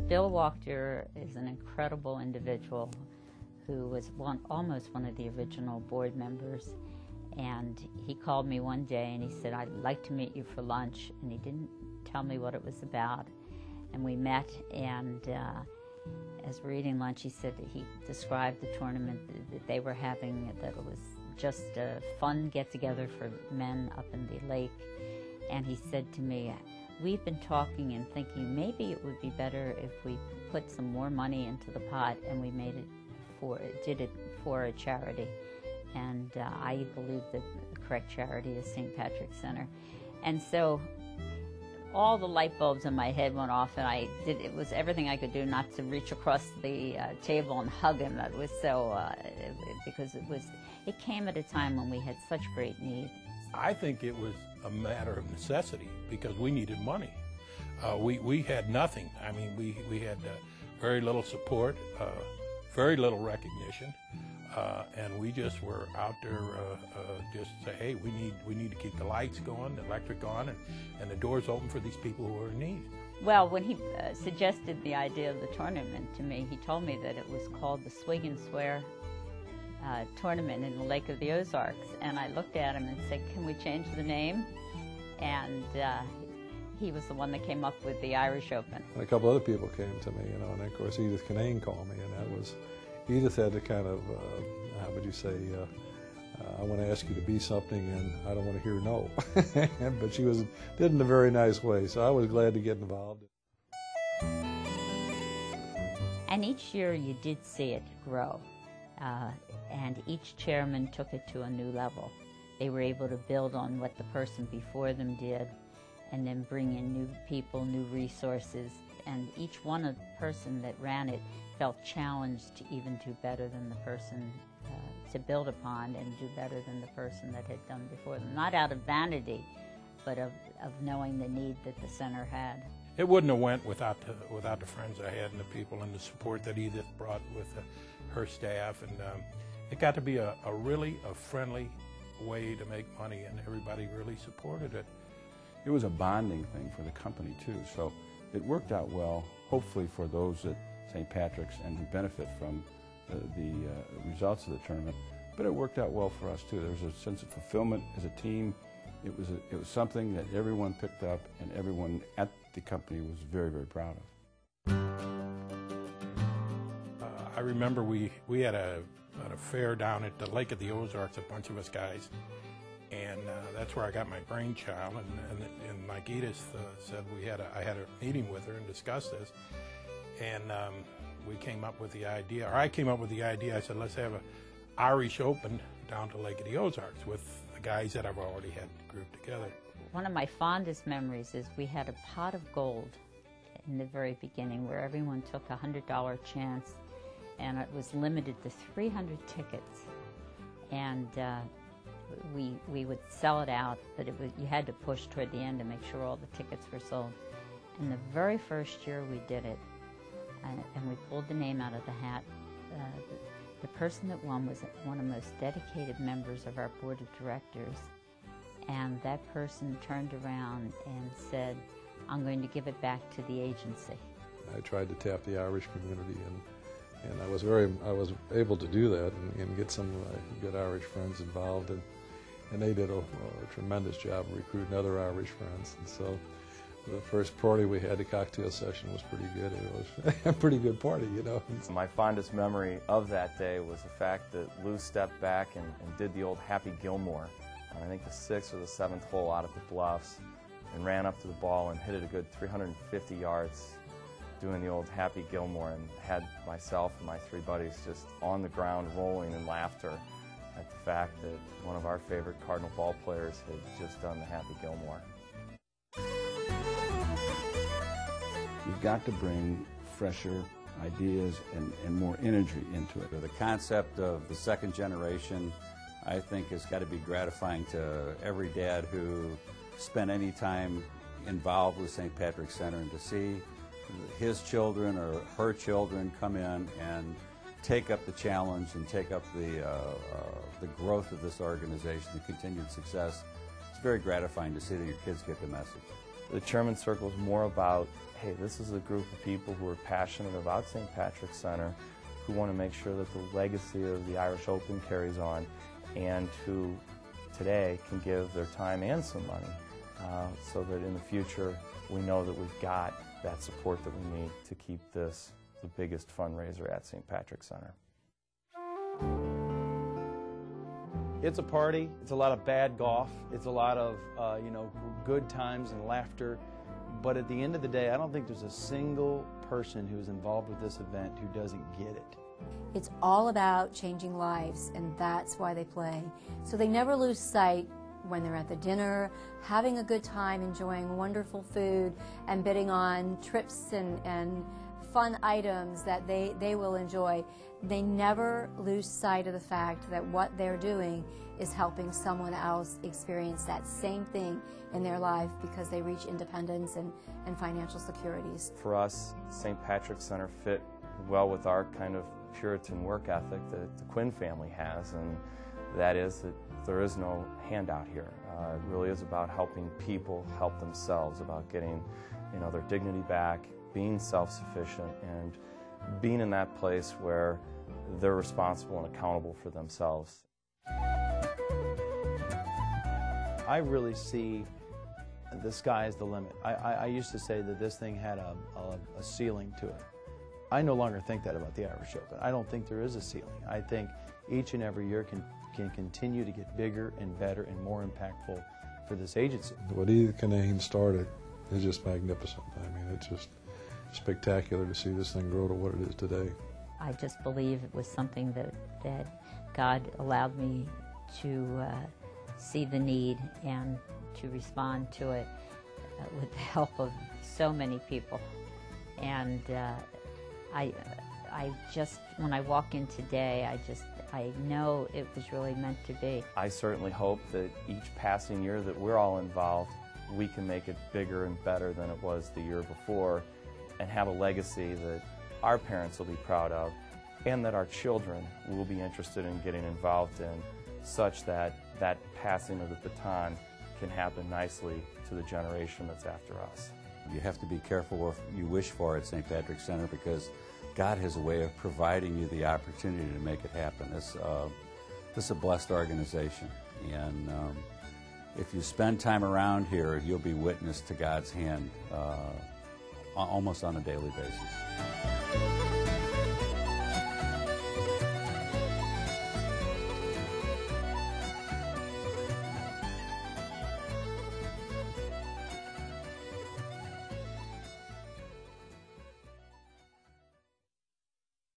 Bill Wachter is an incredible individual who was almost one of the original board members. And he called me one day and he said, "I'd like to meet you for lunch." And he didn't tell me what it was about. And we met, and as we're eating lunch, he said that he described the tournament that they were having, that it was just a fun get-together for men up in the lake. And he said to me, "We've been talking and thinking maybe it would be better if we put some more money into the pot and we did it for a charity." And I believe that the correct charity is St. Patrick's Center. And so all the light bulbs in my head went off, and it was everything I could do not to reach across the table and hug him. That was so, because it came at a time when we had such great need. I think it was a matter of necessity because we needed money. We had nothing. I mean, we had very little support, very little recognition. And we just were out there just say, hey, we need to keep the lights going, the electric on, and the doors open for these people who are in need. Well, when he suggested the idea of the tournament to me, he told me that it was called the Swig and Swear tournament in the Lake of the Ozarks. And I looked at him and said, "Can we change the name?" And he was the one that came up with the Irish Open. And a couple other people came to me, and of course Edith Kinane called me, and that was, Edith had to kind of, how would you say, I want to ask you to be something and I don't want to hear no. But she did it in a very nice way, so I was glad to get involved. And each year you did see it grow, and each chairman took it to a new level. They were able to build on what the person before them did and then bring in new people, new resources, and each one of the person that ran it felt challenged to even do better than the person to build upon and do better than the person that had done before them. Not out of vanity, but of knowing the need that the center had. It wouldn't have went without the friends I had and the people and the support that Edith brought with her staff. And it got to be a really friendly way to make money, and everybody really supported it. It was a bonding thing for the company too, so it worked out well, hopefully for those at St. Patrick's and who benefit from the results of the tournament. But it worked out well for us too. There was a sense of fulfillment as a team. It was something that everyone picked up and everyone at the company was very, very proud of. I remember we had a fair down at the Lake of the Ozarks, a bunch of us guys, and that's where I got my brainchild. And like Edith said, I had a meeting with her and discussed this, and we came up with the idea, or I came up with the idea. I said, let's have an Irish Open down to Lake of the Ozarks with the guys that I've already had grouped together. One of my fondest memories is we had a pot of gold in the very beginning where everyone took a $100 chance, and it was limited to 300 tickets. And we would sell it out, but you had to push toward the end to make sure all the tickets were sold. And the very first year we did it, and we pulled the name out of the hat, the person that won was one of the most dedicated members of our board of directors. And that person turned around and said, "I'm going to give it back to the agency." I tried to tap the Irish community, and I was able to do that and get some good Irish friends involved, and they did a tremendous job of recruiting other Irish friends. And so the first party we had, the cocktail session, was pretty good. It was a pretty good party, you know. My fondest memory of that day was the fact that Lou stepped back and did the old Happy Gilmore on, I think, the 6th or the 7th hole out at the Bluffs, and ran up to the ball and hit it a good 350 yards doing the old Happy Gilmore, and had myself and my 3 buddies just on the ground rolling in laughter at the fact that one of our favorite Cardinal ball players had just done the Happy Gilmore. You've got to bring fresher ideas and more energy into it. The concept of the second generation, I think, has got to be gratifying to every dad who spent any time involved with St. Patrick's Center, and to see his children or her children come in and take up the challenge and take up the growth of this organization, the continued success. It's very gratifying to see that your kids get the message. The Chairman Circle is more about, hey, this is a group of people who are passionate about St. Patrick's Center, who want to make sure that the legacy of the Irish Open carries on, and who today can give their time and some money so that in the future we know that we've got that support that we need to keep this the biggest fundraiser at St. Patrick's Center. It's a party. It's a lot of bad golf. It's a lot of good times and laughter. But at the end of the day, I don't think there's a single person who's involved with this event who doesn't get it. It's all about changing lives, and that's why they play. So they never lose sight when they're at the dinner, having a good time, enjoying wonderful food, and bidding on trips and fun items that they will enjoy. They never lose sight of the fact that what they're doing is helping someone else experience that same thing in their life because they reach independence and financial securities. For us, St. Patrick's Center fit well with our kind of Puritan work ethic that the Quinn family has, and that is that there is no handout here. It really is about helping people help themselves, about getting their dignity back, being self-sufficient, and being in that place where they're responsible and accountable for themselves. I really see the sky as the limit. I used to say that this thing had a ceiling to it. I no longer think that about the Irish Open. I don't think there is a ceiling. I think each and every year can continue to get bigger and better and more impactful for this agency. What Edith Kinane started is just magnificent. I mean, it's just spectacular to see this thing grow to what it is today. I just believe it was something that God allowed me to see the need and to respond to it with the help of so many people. And I just, when I walk in today, I know it was really meant to be. I certainly hope that each passing year that we're all involved, we can make it bigger and better than it was the year before, and have a legacy that our parents will be proud of, and that our children will be interested in getting involved in, such that that passing of the baton can happen nicely to the generation that's after us. You have to be careful what you wish for at St. Patrick's Center, because God has a way of providing you the opportunity to make it happen. This is a blessed organization, and if you spend time around here, you'll be witness to God's hand almost on a daily basis.